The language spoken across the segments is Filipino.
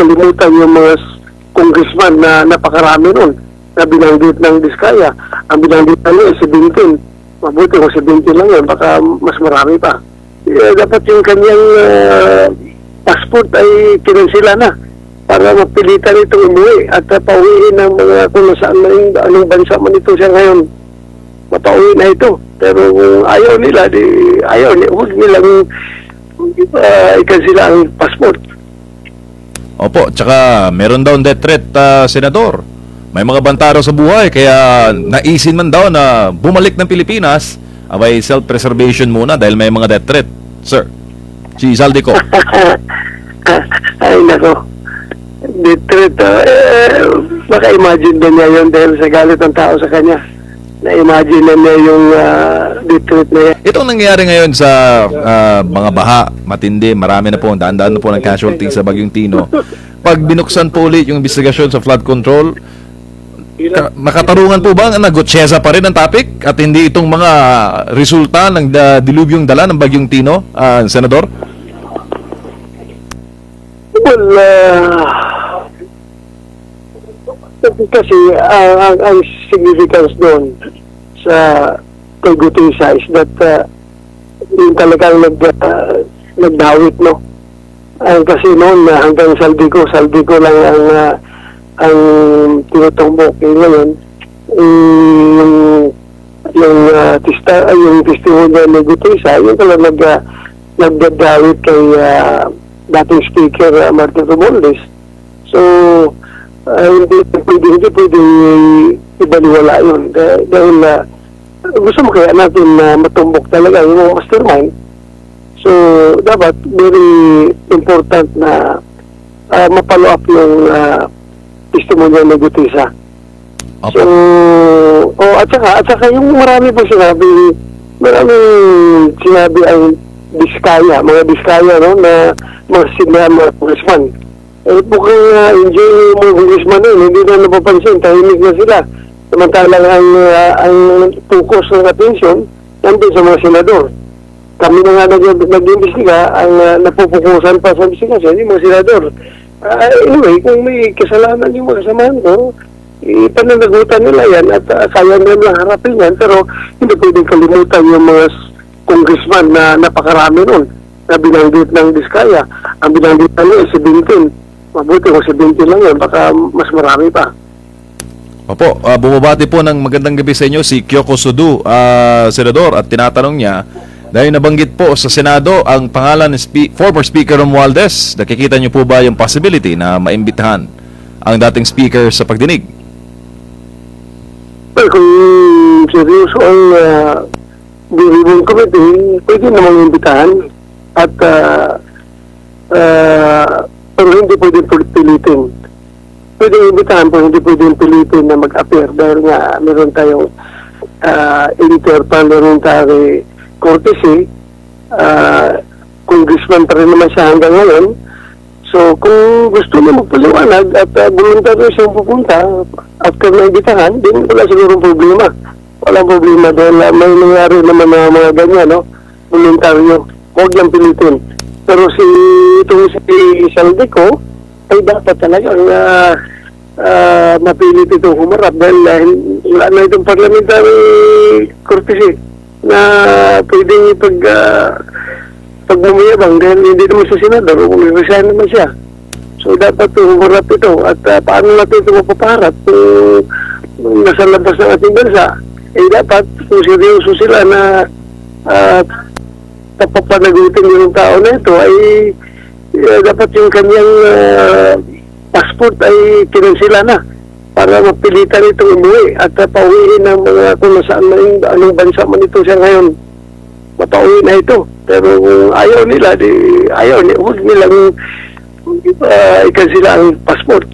kalimutan yung mga congressman na napakarami nun na binanggit ng Diskaya. Ang binanggit na niya ay 17. Mabuti kung 17 lang yun, baka mas marami pa. Dapat yung kanyang passport ay kinansila na para mapilitan itong umuwi at pauwiin ng mga kung nasaan na anong bansa man ito siya ngayon. Mapauwi na ito. Pero kung ayaw nila, huwag nilang ikansila ang passport. Opo, tsaka meron daw death threat, Senador. May mga bantaro sa buhay, kaya naisin man daw na bumalik ng Pilipinas, abay self-preservation muna dahil may mga death threat. Sir, si Saldico. Ay, nako. Death threat, baka imagine na niya yun dahil sa galit ng tao sa kanya. Na-imagine na niya yung death threat na yan. Itong nangyayari ngayon sa mga baha, matindi, marami na po, daan-daan na po ng casualties sa Bagyong Tino. Pag binuksan po ulit yung investigasyon sa flood control, makatarungan po ba na Gutierrez pa rin ang topic at hindi itong mga resulta ng dilubyong dala ng Bagyong Tino, Senador? Well, kasi ang significance doon sa kay Gutierrez is that yung talagang nagdawit, no? Kasi noon hanggang Saldico lang ang tinutumbok. Ngayon, yung testimonya ni Gutierrez, yung talagang nagdadawit kay dating Speaker Martin Romualdez. So, hindi pwede ibaliwala yun. Dahil gusto mo kaya natin matumbok talaga yung mga mastermind. So, dapat very important na mapalo up yung testimonya ni Gutierrez. So, at saka yung marami sinabi ang Diskaya, mga Diskaya, no, na mga congressman. Mukhang enjoy yung mga congressman hindi na napapansin, tahimik na sila. Samantalang ang focus ng attention nandun sa mga senador. Kami na nga nag-imbestiga, ang napupukusan pa sa investigasyon yung mga senador. Anyway, kung may kasalanan yung mga kasamahan ko, ipananagutan nila yan at kaya nila harapin yan, pero hindi pwedeng kalimutan yung mga congressman na napakarami nun na binanggit ng Diskaya. Ang binanggit na niya ay 17. Mabuti kung 17 lang yan, baka mas marami pa. Opo, bumabati po ng magandang gabi sa inyo si Kyoko Sudu, Senador, at tinatanong niya, dahil nabanggit po sa Senado ang pangalan ni former Speaker Romualdez, nakikita niyo po ba yung possibility na maimbitahan ang dating Speaker sa pagdinig? Well, kung seryoso ang Diribong Committee, pwede namang imbitahan at pero hindi pwede pilitin. Pwede imbitahan pero hindi pwede pilitin na mag-appear dahil nga meron tayong interparliamentary courtesy. Congressman pa rin naman siya hanggang ngayon. So kung gusto niya magpaliwanag at voluntaryo siyang pupunta after na imbitahan, din wala siguro problema. Walang problema dahil may nangyari naman na mga ganyan, no? Voluntaryo. Huwag lang pilitin. Pero si Saldico ay dapat talagang mapilit itong humarap dahil wala na itong parliamentary courtesy na pwedeng pagmamayabang dahil hindi naman sa senador o resign naman siya. So dapat humarap ito at paano natin ito mapapaharap kung nasa labas ng ating bansa. Dapat kung seryoso sila na papapanagutin yung tao na ito ay dapat yung kanyang passport ay kinansila na para mapilitan itong umuwi at pauwiin ng mga kung nasaan na anong bansa man ito siya ngayon. Mapauwi na ito. Pero kung ayaw nila, huwag nilang ikansila ang passport.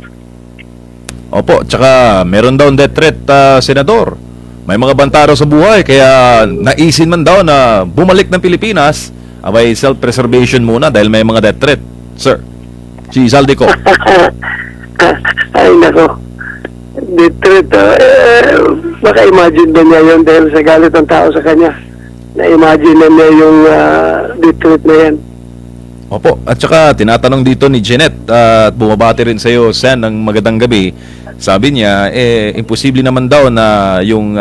Opo, tsaka meron daw death threat, Senador. May mga bantaro sa buhay, kaya naisin man daw na bumalik ng Pilipinas, abay self-preservation muna dahil may mga death threat. Sir, si Saldico. Ay, nako. Death threat, baka imagine na niya yun dahil sa galit ng tao sa kanya. Na-imagine na niya yung death threat na yan. Opo, at saka tinatanong dito ni Jeanette at bumabati rin sa iyo, Sen, ng magandang gabi. Sabi niya, imposible naman daw na yung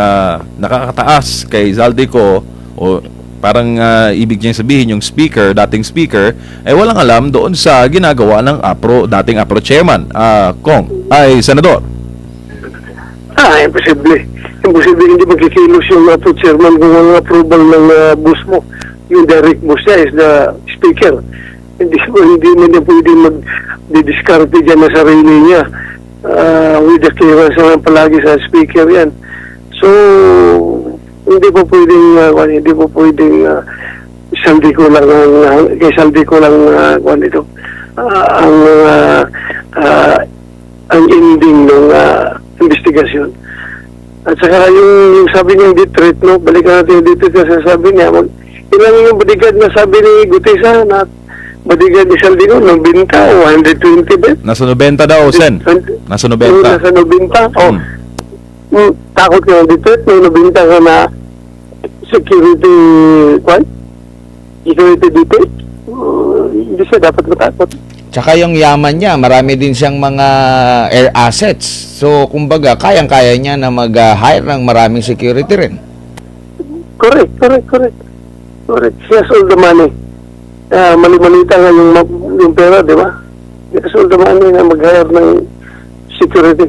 nakakataas kay Zaldico o parang ibig niya sabihin yung speaker, dating speaker, walang alam doon sa ginagawa ng dating APRO chairman, Senador. Imposible. Imposible hindi magkikilos yung APRO chairman kung ang approval ng boss mo. Yung direct boss niya is the speaker. Hindi mo niya pwedeng mag-discarte dyan na sarili niya. With the clearance naman palagi sa speaker yan. So, hindi po pwedeng saldi ko lang ang ending ng investigasyon. At saka yung sabi niyang detroit, no, balikan natin yung detroit kasi sabi niya, ilang yung bodyguard na sabi ni Gutesa na bodyguard ni Saldico, 90 o 120 ba? Nasa 90 daw, Sen. Nasa 90. Nasa 90. Takot ka ng detroit, may 90 ka na security detail. Hindi siya dapat matakot. Tsaka yung yaman niya, marami din siyang mga air assets. So, kumbaga, kayang-kaya niya na mag-hire ng maraming security rin. Correct. She has all the money. Mali-malita nga yung pera, di ba? She has all the money na mag-hire ng security.